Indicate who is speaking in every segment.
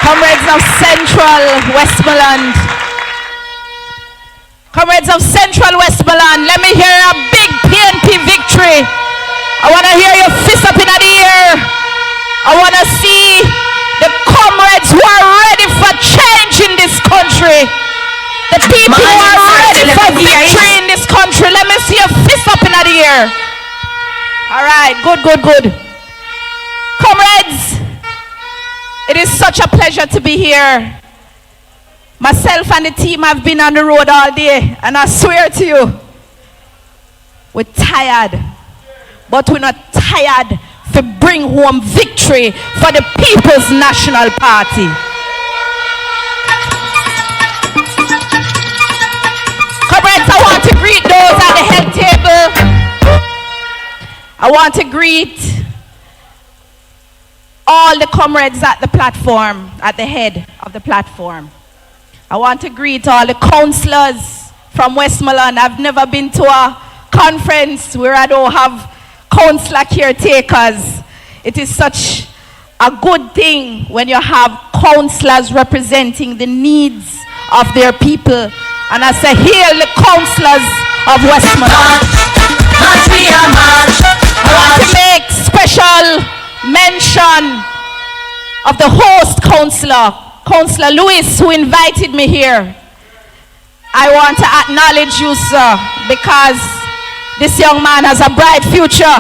Speaker 1: Comrades of Central Westmoreland. Comrades of Central Westmoreland, let me hear a big PNP victory. I want to hear your fist up in the air. I want to see the comrades who are ready for change in this country. The people who are ready for victory in this country. Let me see your fist up in the air. All right, good. Comrades, it is such a pleasure to be here. Myself and the team have been on the road all day, and I swear to you, we're tired, but we're not tired to bring home victory for the People's National Party. Comrades, I want to greet those at the head table. I want to greet all the comrades at the platform, at the head of the platform. I want to greet all the councillors from Westmoreland. I've never been to a conference where I don't have councillor caretakers. It is such a good thing when you have councillors representing the needs of their people. And I say, hail the councillors of Westmoreland. I want to make special mention of the host councillor, Councillor Lewis, who invited me here. I want to acknowledge you, sir, because this young man has a bright future.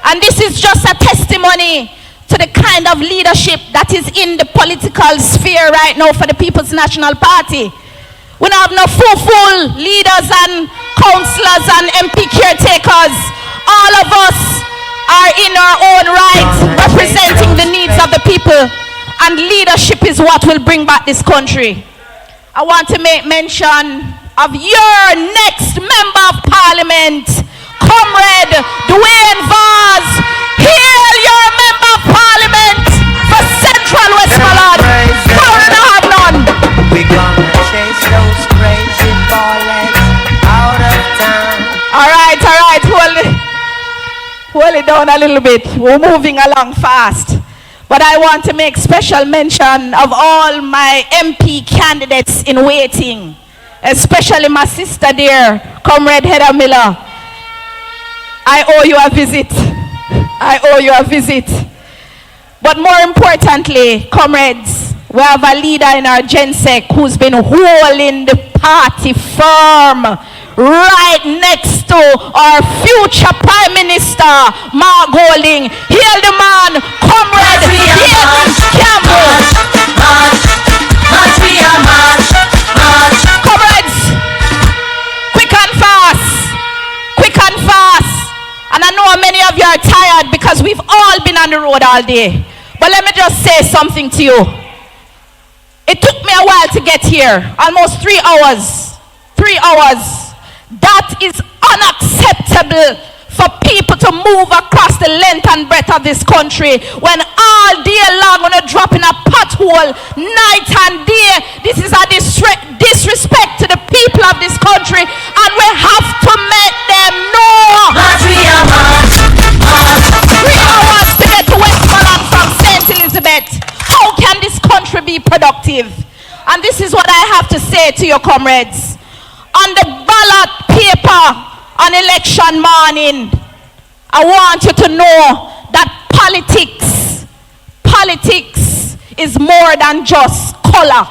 Speaker 1: And this is just a testimony to the kind of leadership that is in the political sphere right now for the People's National Party. We don't have no full leaders and councillors and MP caretakers. All of us are in our own right representing the needs of the people. And leadership is what will bring back this country. I want to make mention of your next member of parliament, Comrade Dwayne Vaz. Hail your member of parliament for Central Westmoreland. Have none.
Speaker 2: We're gonna chase those crazy ballets out of town.
Speaker 1: All right. Hold it down a little bit. We're moving along fast. But I want to make special mention of all my MP candidates in waiting, especially my sister there, Comrade Heather Miller. I owe you a visit. But more importantly, comrades, we have a leader in our GenSec who's been holding the party firm right next to our future Prime Minister, Mark Golding. Hail the man, Comrade Campbell. Comrades, quick and fast. And I know many of you are tired because we've all been on the road all day. But let me just say something to you. It took me a while to get here, almost 3 hours. 3 hours. That is unacceptable for people to move across the length and breadth of this country when all day long on a drop in a pothole, night and day. This is a disrespect to the people of this country, and we have to make them know. 3 hours to get to Westmoreland from St. Elizabeth. How can this country be productive? And this is what I have to say to your comrades. On the ballot paper on election morning, I want you to know that politics is more than just color.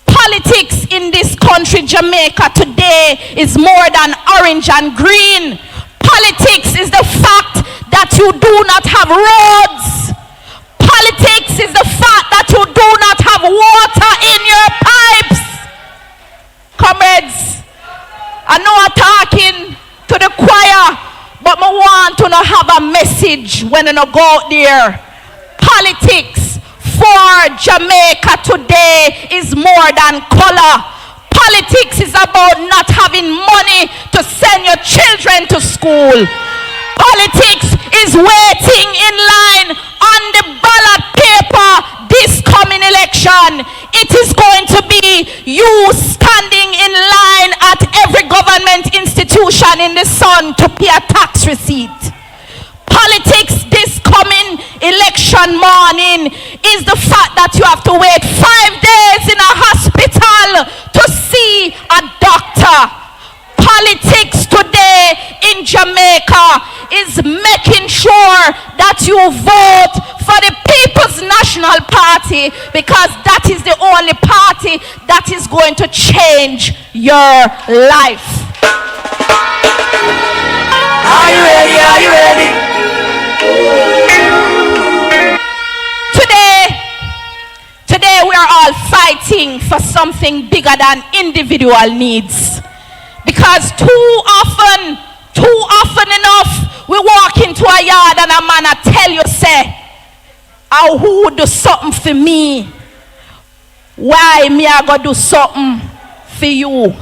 Speaker 1: Politics in this country, Jamaica, today is more than orange and green. Politics is the fact that you do not have roads. Politics is the fact that you do not have water in your pipes. Comrades, I know I'm talking to the choir, but I want to have a message when I go out there. Politics for Jamaica today is more than color. Politics is about not having money to send your children to school. Politics is waiting in line on the ballot paper this coming election. It is going to be you standing in line at every government institution in the sun to pay a tax receipt. Politics this coming election morning is the fact that you have to wait 5 days in a hospital to see a doctor. Politics today in Jamaica is making sure that you vote for the People's National Party, because that is the only party that is going to change your life.
Speaker 2: Are you ready? Are you ready?
Speaker 1: Today we are all fighting for something bigger than individual needs. Because too often enough, we walk into a yard and a man a tell you, say, "Oh, who would do something for me? Why me I go do something for you?"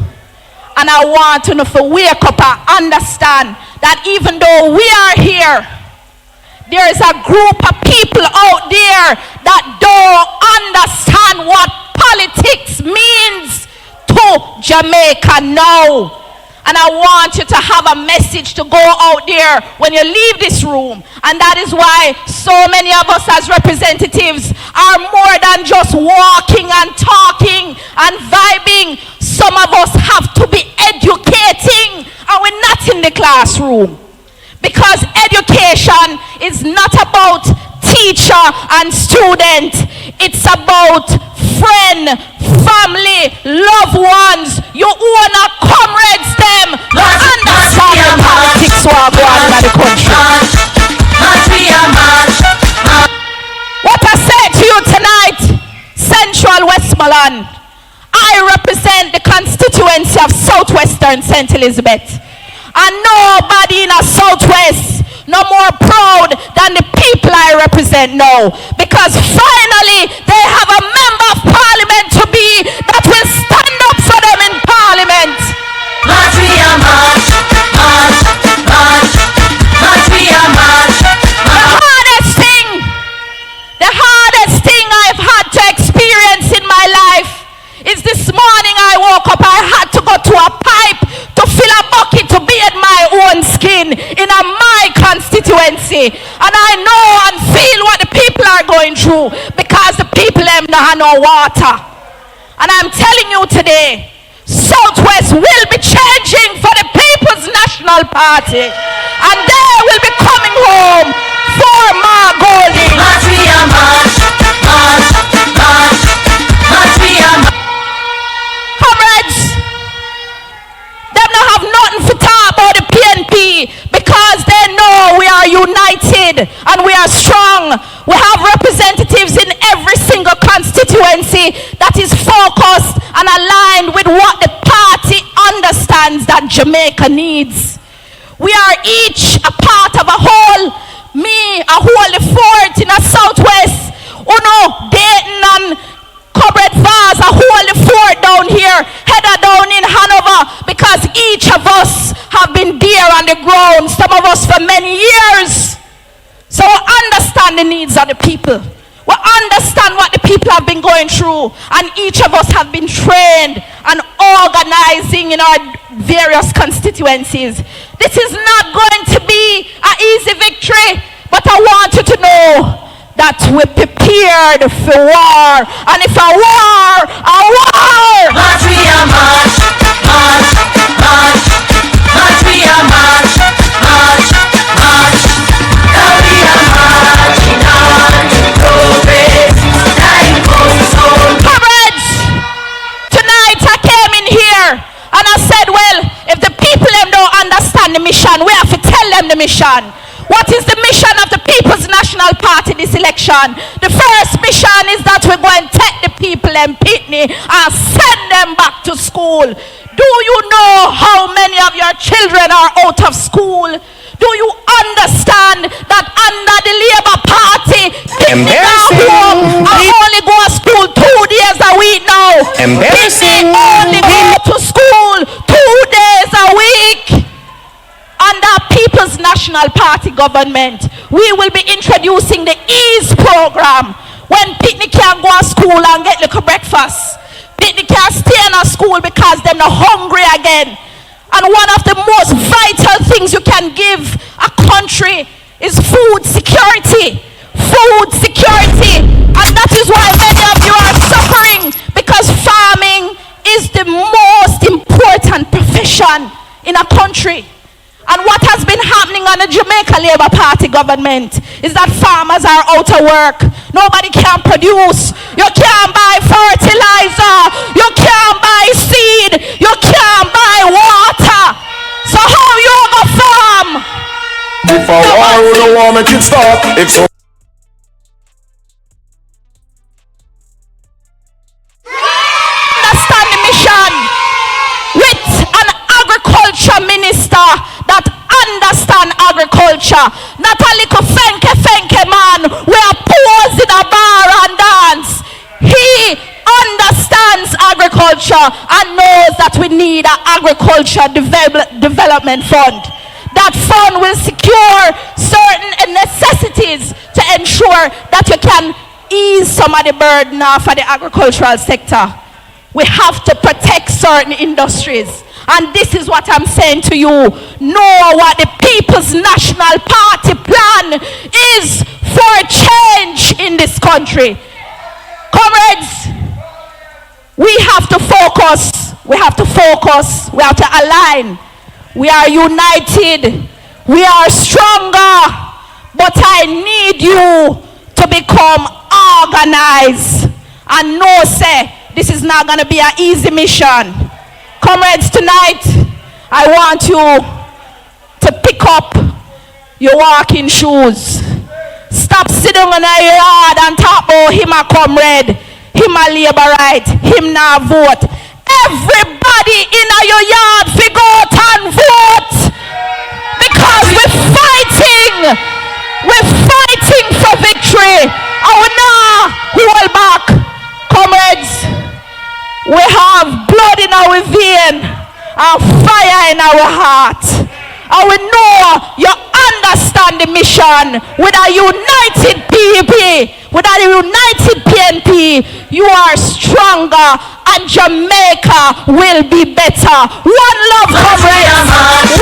Speaker 1: And I want to know, to wake up and understand that even though we are here, there is a group of people out there that don't understand what politics means to Jamaica now. And I want you to have a message to go out there when you leave this room. And that is why so many of us as representatives are more than just walking and talking and vibing. Some of us have to be educating, and we're not in the classroom. Because education is not about teacher and student. It's about friend, family, loved ones. You own a comrades them. You understand the politics what go on in the country. What I say to you tonight, Central Westmoreland, I represent the constituency of Southwestern St. Elizabeth. And nobody in a Southwest no more proud than the people I represent now. Because finally they have a member of parliament to be that will stand up for them in parliament.
Speaker 2: March, we are march, march, march, march, we are march.
Speaker 1: The hardest thing I've had to experience in my life is this morning I woke up, I had to go to a pipe to fill a bucket to bathe my own skin in my constituency. And I know and feel what the people are going through, because the people them don't have no water. And I'm telling you today, Southwest will be changing for the People's National Party. And they will be coming home for more Golding.
Speaker 2: March, we are march, march, march, march, we are march.
Speaker 1: Comrades, them not have nothing to talk about the PNP, because they know we are united and we are strong. We have representatives in every single constituency that is focused and aligned with what the party understands that Jamaica needs. We are each a part of a whole. Me, a whole fort in a Southwest. Uno, Dayton and Comrades, a whole fort down here, header down in Hanover, because each of us have been there on the ground, some of us for many years. So we understand the needs of the people. We understand what the people have been going through, and each of us have been trained and organizing in our various constituencies. This is not going to be an easy victory, but I want you to know that we're prepared for war. And if a war, a war!
Speaker 2: March, we are march, march, march, march, we are march, march, march. Now we are marching on to progress. Time comes home.
Speaker 1: Comrades, tonight I came in here and I said, well, if the people them don't understand the mission, we have to tell them the mission. What is the mission of the People's National Party this election? The first mission is that we're going to take the people in Pitney and send them back to school. Do you know how many of your children are out of school? Do you understand that under the Labour Party, Pitney only go to school 2 days a week now? Pitney only go to school 2 days a week. Under People's National Party government, we will be introducing the EASE program. When Pitney can go to school and get little breakfast, Pitney can stay in a school because they're not hungry again. And one of the most vital things you can give a country is food security. food security. And that is why many of you are suffering, because farming is the most important profession in a country. And what has been happening on the Jamaica Labour Party government is that farmers are out of work. Nobody can produce. You can't buy fertilizer. You can't buy seed. You can't buy water. So how you go farm?
Speaker 3: If I war, we don't want to make it stop. If so.
Speaker 1: Understand the mission with an agriculture minister that understand agriculture. Not a little fenke man we are pose in a bar and dance. He understands agriculture and knows that we need an agriculture development fund. That fund will secure certain necessities to ensure that you can ease some of the burden off of the agricultural sector. We have to protect certain industries. And this is what I'm saying to you. Know what the People's National Party plan is for a change in this country. Comrades, we have to focus. We have to focus. We have to align. We are united. We are stronger. But I need you to become organized. And know, say, this is not going to be an easy mission. Comrades, tonight, I want you to pick up your walking shoes. Stop sitting in a yard and talk about him a comrade, him a laborite, him not vote. Everybody in your yard figure out and vote. Because we're fighting. We're fighting for victory. And we now hold back. Comrades, we have blood in our vein and fire in our heart. And we know you understand the mission. With a united PEP, with a united PNP, you are stronger and Jamaica will be better. One love, comrades.